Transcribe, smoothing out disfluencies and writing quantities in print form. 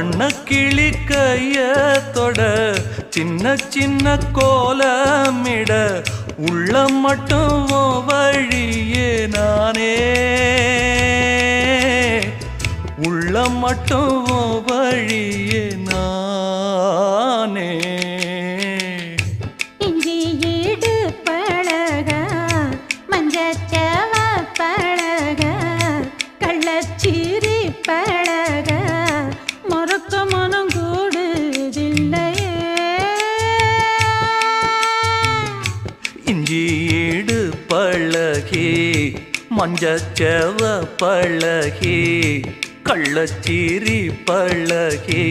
வண்ணக்கிளி கையத்தொட சின்ன சின்ன கோலமிட உள்ளம் மட்டும் வழியே நானே உள்ளம் மட்டும் வழியே நானே இஞ்சி ஈடு பழக மஞ்சச்சவ பழக கள்ளச்சீரி பழக மறக்க மனம் கூடுதில்லையே இஞ்சி ஈடு பழகி மஞ்சச்சவ பழகி கள்ளச்சீரி பழகி